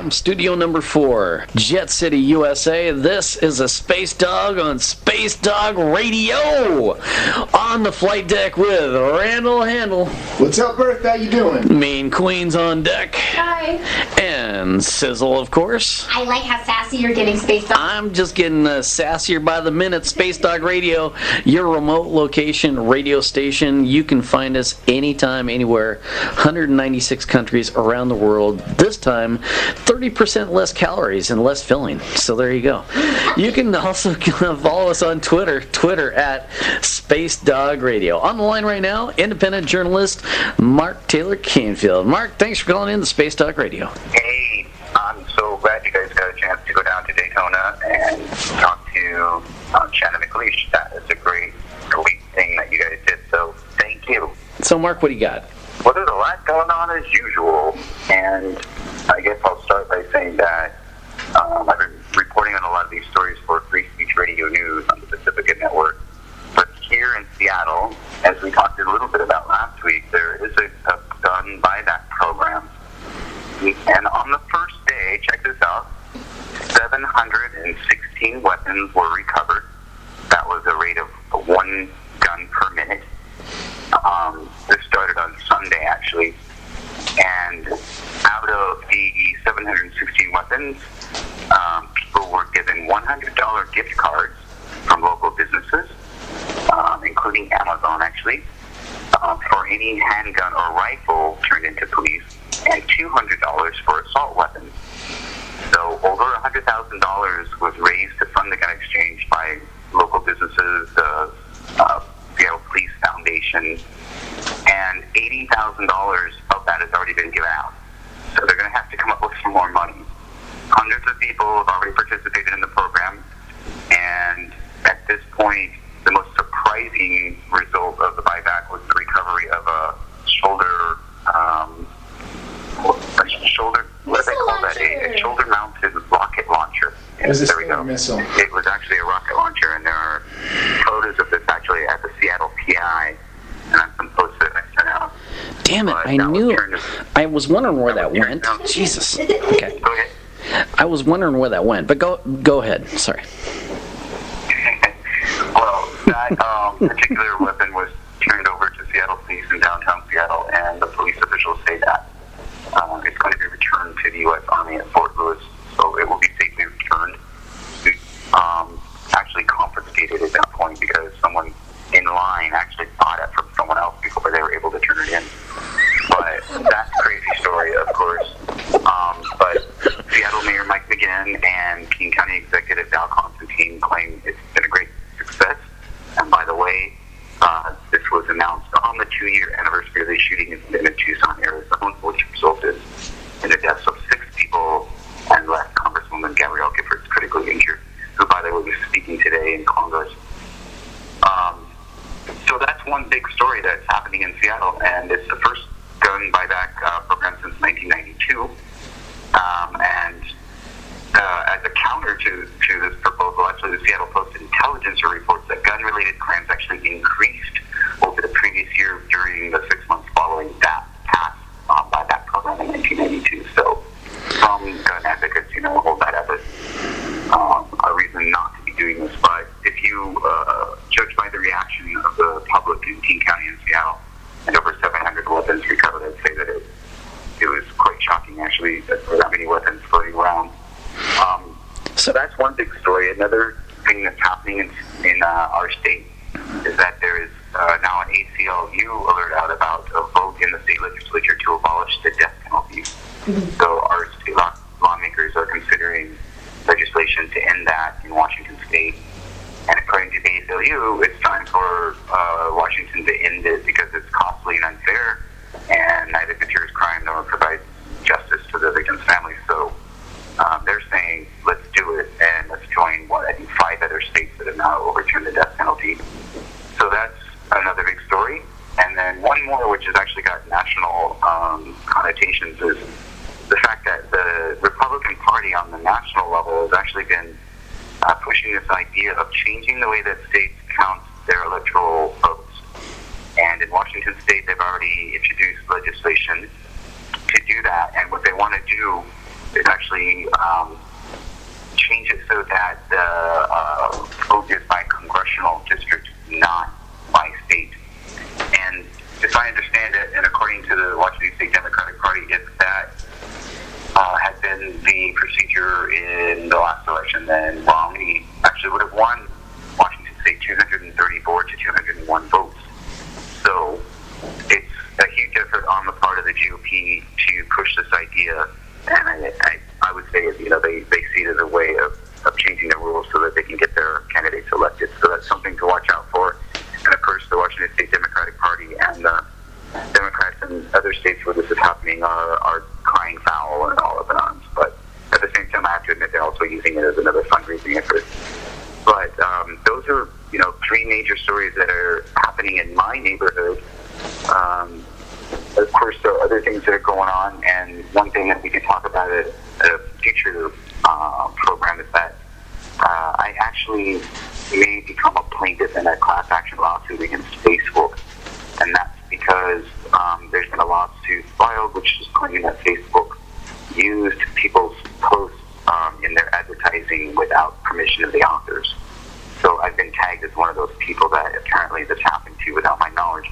From studio number 4, Jet City, USA, this is a Space Dog on Space Dog Radio. On the flight deck with Randall Handel. What's up, Bert? How you doing? Mean Queen's on deck. Hi. And Sizzle, of course. I like how sassy you're getting, Space Dog. I'm just getting sassier by the minute. Space Dog Radio, your remote location radio station. You can find us anytime, anywhere. 196 countries around the world. This time, 30% less calories and less filling. So there you go. You can also follow us on Twitter at Space Dog Radio. On the line right now, independent journalist Mark Taylor-Canfield. Mark, thanks for calling in to Space Dog Radio. Hey, I'm so glad you guys got a chance to go down to Daytona and talk to Shannon McLeish. That is a great thing that you guys did, so thank you. So, Mark, what do you got? Well, there's a lot going on as usual, and I guess I'll start by saying that I've been reporting on a lot of these stories for Free Speech Radio News on the Pacifica Network. But here in Seattle, as we talked a little bit about last week, there is a gun buyback program. And on the first day, check this out, 716 weapons were recovered. That was a rate of 1 gun per minute. This started on Sunday, actually. And out of the 716 weapons, people were given $100 gift cards from local businesses, including Amazon, actually, for any handgun or rifle turned into police, and $200 for assault weapons. So over $100,000 was raised to fund the gun exchange by local businesses, the Seattle Police Foundation, and $80,000 of that has already been given out. So they're going to have to come up with some more money. Hundreds of people have already participated in the program, and at this point, the most surprising result of the buyback was the recovery of a a shoulder-mounted rocket launcher. It was a there we go. missile. It was actually a rocket launcher, and there are photos of this actually at the Seattle PI, and I'm some posts that I sent out. Damn it, I knew. I was wondering where that went. Jesus. Okay. Go ahead. I was wondering where that went, but go ahead. Sorry. Well, that particular weapon was turned over to Seattle Police in downtown Seattle, and the police officials say that it's going to be returned to the U.S. Army at Fort Lewis, so it will be safely returned. Actually confiscated at that point because someone in line actually bought it from someone else before they were able to turn it in. But that's a crazy story, of course. But Seattle Mayor Mike McGinn and King County Executive Val Constantine claim it's been a great success. And by the way, this was announced on the 2-year anniversary of the shooting incident in Tucson, Arizona, which resulted in the deaths of 6 people and left Congresswoman Gabrielle Giffords critically injured, who, by the way, was speaking today in Congress. So that's one big story that's happening in Seattle, and it's the first gun buyback program since 1992. And as a counter to this proposal, actually, the Seattle Post Intelligence reports that gun-related crimes actually increased over the previous year during the 6 months following that pass buyback program in 1992. So some gun advocates, hold that as a reason not to be doing this. But if you judge by the reaction of the public in King County and Seattle, and over 700 weapons recovered, I'd say that it was quite shocking, actually, that there were that many weapons floating around. So that's one big story. Another thing that's happening in our state is that there is now an ACLU alert out about a vote in the state legislature to abolish the death penalty. Mm-hmm. So our state lawmakers are considering legislation to end that in Washington state. And according to the ACLU, it's time for Washington to end it because it's costly and unfair, and neither deters crime nor provides justice to the victims' families. So they're saying, let's do it, and let's join, I think 5 other states that have now overturned the death penalty. So that's another big story. And then one more, which has actually got national connotations, is the fact that the Republican Party on the national level has actually been pushing this idea of changing the way that states count their electoral votes. And in Washington state, they've already introduced legislation to do that. And what they want to do They've actually changed it so that the vote is by congressional district, not by state. And if I understand it, and according to the Washington State Democratic Party, if that had been the procedure in the last election, then Romney actually would have won Washington State 234 to 201 votes. So it's a huge effort on the part of the GOP to push this idea, and I would say, they see it as a way of changing the rules so that they can get their candidates elected. So that's something to watch out for. And of course, the Washington State Democratic Party and the Democrats in other states where this is happening are crying foul and all of it on. But at the same time, I have to admit they're also using it as another fundraising effort. But those are, three major stories that are happening in my neighborhood. Of course, there are other things that are going on, and one thing that we can talk about at a future program is that I actually may become a plaintiff in a class action lawsuit against Facebook, and that's because there's been a lawsuit filed which is claiming that Facebook used people's posts in their advertising without permission of the authors. So I've been tagged as one of those people that apparently this happened to without my knowledge.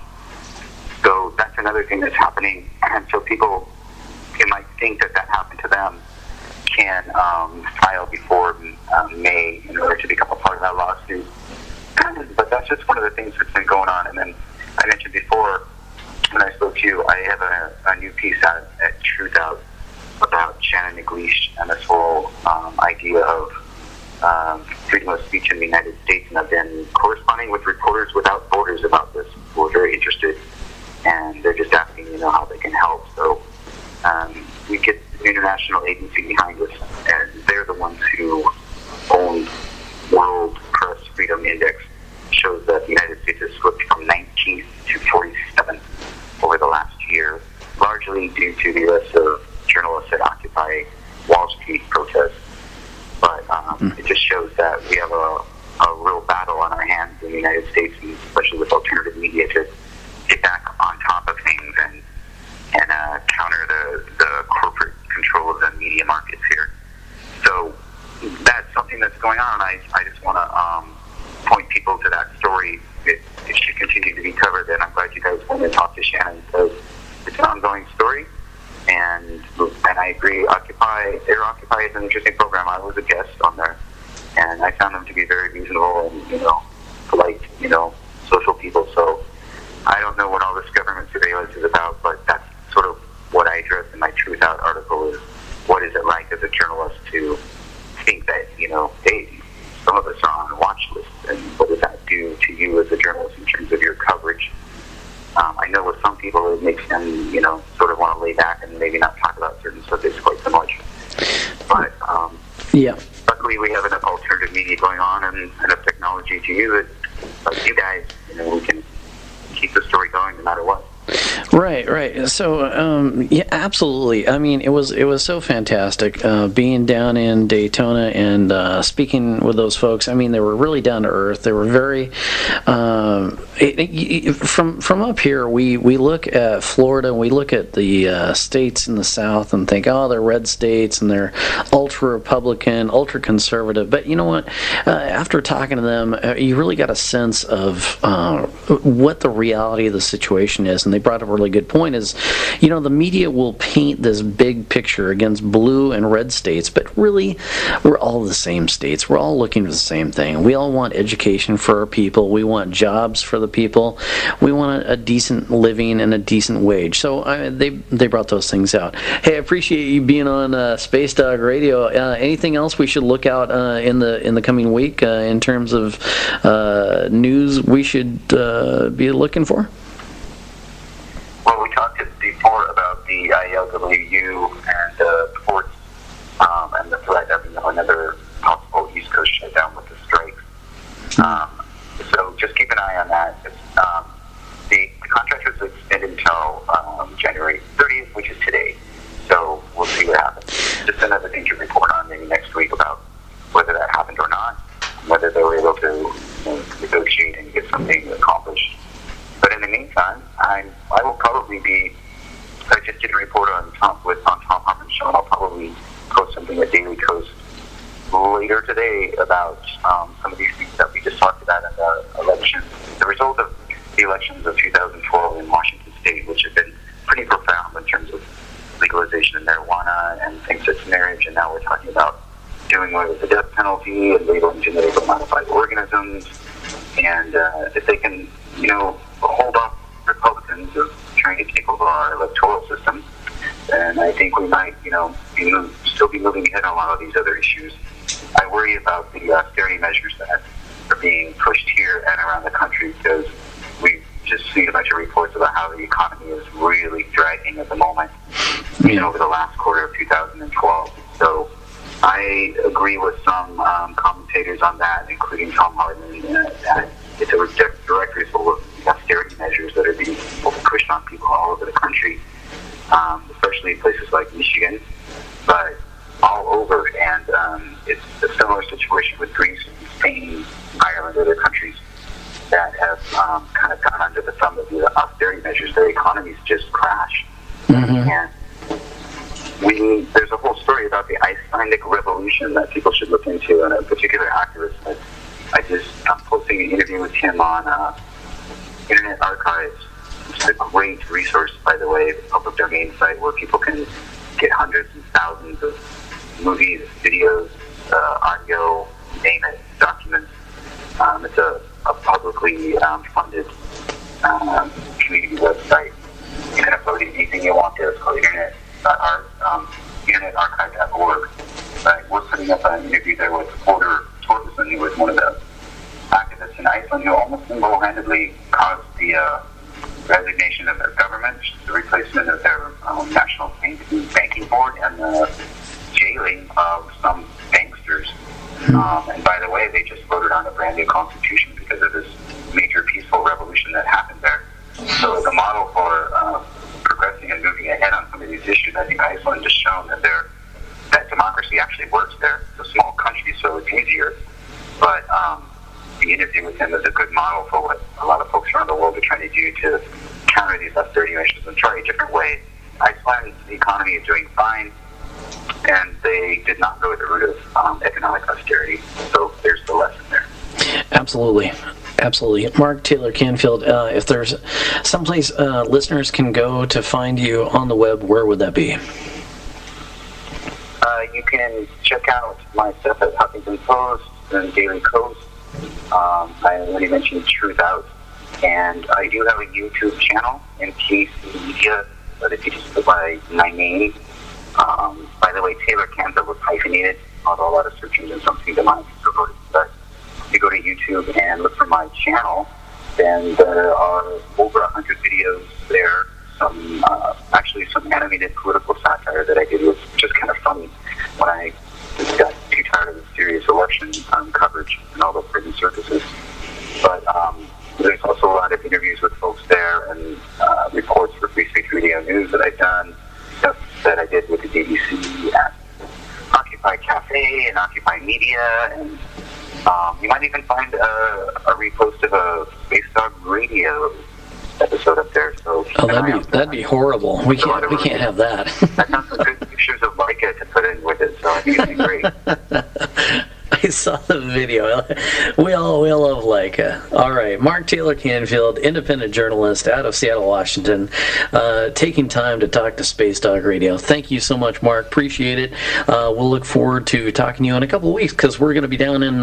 So that's another thing that's happening, and so people who might think that happened to them can file before May in order to become a part of that lawsuit. But that's just one of the things that's been going on. And then I mentioned before, when I spoke to you, I have a new piece out at Truthout about Shannon McLeish and this whole idea of freedom of speech in the United States, and I've been corresponding with Reporters Without Borders about this, who are very interested, and they're just asking, how they can help. So we get an international agency behind us, and they're the ones who own World Press Freedom Index. Shows that the United States has slipped from 19th to 47th over the last year, largely due to the arrest of journalists that occupy Wall Street protests. But it just shows that we have a real battle on our hands in the United States, and especially with alternative media, to get back on top of things and counter the corporate control of the media markets here. So that's something that's going on. I just want to point people to that story. It should continue to be covered, and I'm glad you guys want to talk to Shannon, because it's an ongoing story. And I agree, Occupy is an interesting program. I was a guest on there, and I found them to be very reasonable and, polite, social people. So I don't know what all this government surveillance is about, but that's sort of what I addressed in my Truthout article, is what is it like as a journalist to think that, hey, some of us are on watch lists, and what does that do to you as a journalist in terms of your coverage? I know with some people it makes them, sort of want to lay back and maybe not talk about certain subjects quite so much. But luckily we have enough alternative media going on and enough technology to use it. Like you guys, we can keep the story going no matter what. Right. So, yeah, absolutely. I mean, it was so fantastic being down in Daytona and speaking with those folks. I mean, they were really down to earth. They were very from up here. We look at Florida and we look at the states in the South and think, oh, they're red states and they're ultra Republican, ultra conservative. But you know what? After talking to them, you really got a sense of what the reality of the situation is. And they brought up a really good point is, the media will paint this big picture against blue and red states, but really, we're all the same states. We're all looking for the same thing. We all want education for our people. We want jobs for the people. We want a decent living and a decent wage. So they brought those things out. Hey, I appreciate you being on Space Dog Radio. Anything else we should look out in the coming week in terms of news we should be looking for? Well, we talked before about the ILWU and the ports and the threat of another possible East Coast shutdown with the strikes. So just keep an eye on that. The contract was extended until January 30th, which is today. So we'll see what happens. Just another thing to report on maybe next week about whether that happened or not, whether they were able to negotiate and get something accomplished. But in the meantime, I will probably be. I just did a report on Tom Harmon's show, and I'll probably go something at Daily Coast later today about some of these things that we just talked about in the election, the result of the elections of 2012 in Washington State, which have been pretty profound in terms of legalization of marijuana and same-sex marriage, and now we're talking about doing away with the death penalty and labeling genetically modified organisms, and if they can, hold off Republicans of trying to take over our electoral system, then I think we might, still be moving ahead on a lot of these other issues. I worry about the austerity measures that are being pushed here and around the country, because we've just seen a bunch of reports about how the economy is really dragging at the moment, over the last quarter of 2012. So I agree with some commentators on that, including Tom Hartman, that it's a direct result of the austerity measures that are being pushed on people all over the country, especially in places like Michigan, but all over. And it's a similar situation with Greece, Spain, Ireland, other countries that have kind of gone under the thumb of the austerity measures. Their economies just crashed. Mm-hmm. And there's a whole story about the Icelandic revolution that people should look into, and a particular activist that I'm posting an interview with him on Internet Archives. It's a great resource, by the way, public domain site where people can get hundreds and thousands of movies, videos, audio, name it, documents. It's a publicly funded community website. You can upload anything you want there. It's called internetarchive.org. We're putting up an interview there with Porter Torkelson, who was one of the activists in Iceland who almost single-handedly caused the resignation of their government, the replacement of their national banking board, and the jailing of some banksters. And by the way, they just voted on a brand new constitution because of this major peaceful revolution that happened there. So as a model for progressing and moving ahead on some of these issues, I think Iceland has shown that that democracy actually works there. It's a small country, so it's easier. But the interview with him is a good model for what a lot of folks around the world are trying to do to counter these austerity measures and try a different way. Iceland's economy is doing fine, and they did not go the route of economic austerity. So there's the lesson there. Absolutely. Mark Taylor-Canfield, if there's someplace listeners can go to find you on the web, where would that be? You can check out my stuff at Huffington Post and Daily Coast. I already mentioned Truthout. And I do have a YouTube channel, MTC Media, but if you just go by my name, by the way, Taylor-Canfield was hyphenated, although a lot of search engines don't seem to mind. But if you go to YouTube and look for my channel, then there are over 100 videos there. Actually some animated political satire that I did, was just kind of funny when I just got too tired of the serious election coverage and all the prison circuses. But there's also a lot of interviews with folks there, and reports for Free Speech Radio News that I've done, stuff that I did with the BBC at Occupy Cafe and Occupy Media, and you might even find a repost of a Space Dog Radio episode up there. So that'd be horrible. We can't have that. I found some good pictures of Leica to put in with it, so I think it'd be great. I saw the video. We all love Leica. All right, Mark Taylor-Canfield, independent journalist out of Seattle, Washington, taking time to talk to Space Dog Radio. Thank you so much, Mark. Appreciate it. We'll look forward to talking to you in a couple of weeks, because we're going to be down in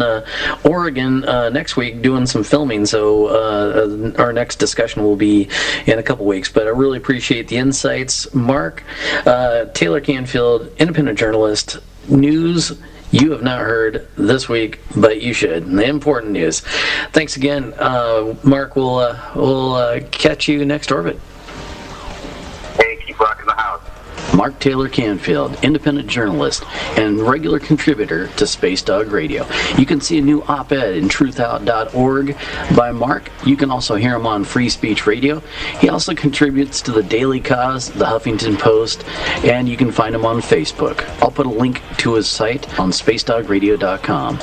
Oregon next week doing some filming. So our next discussion will be in a couple of weeks. But I really appreciate the insights, Mark. Taylor-Canfield, independent journalist, news you have not heard this week, but you should. The important news. Thanks again, Mark. We'll catch you next orbit. Hey, keep rocking the house. Mark Taylor-Canfield, independent journalist and regular contributor to Space Dog Radio. You can see a new op-ed in truthout.org by Mark. You can also hear him on Free Speech Radio. He also contributes to the Daily Cause, the Huffington Post, and you can find him on Facebook. I'll put a link to his site on spacedogradio.com.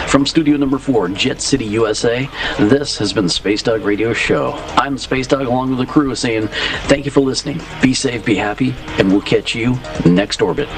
From studio number 4, Jet City, USA, this has been the Space Dog Radio Show. I'm Space Dog along with the crew saying thank you for listening. Be safe, be happy, and we'll catch you next orbit.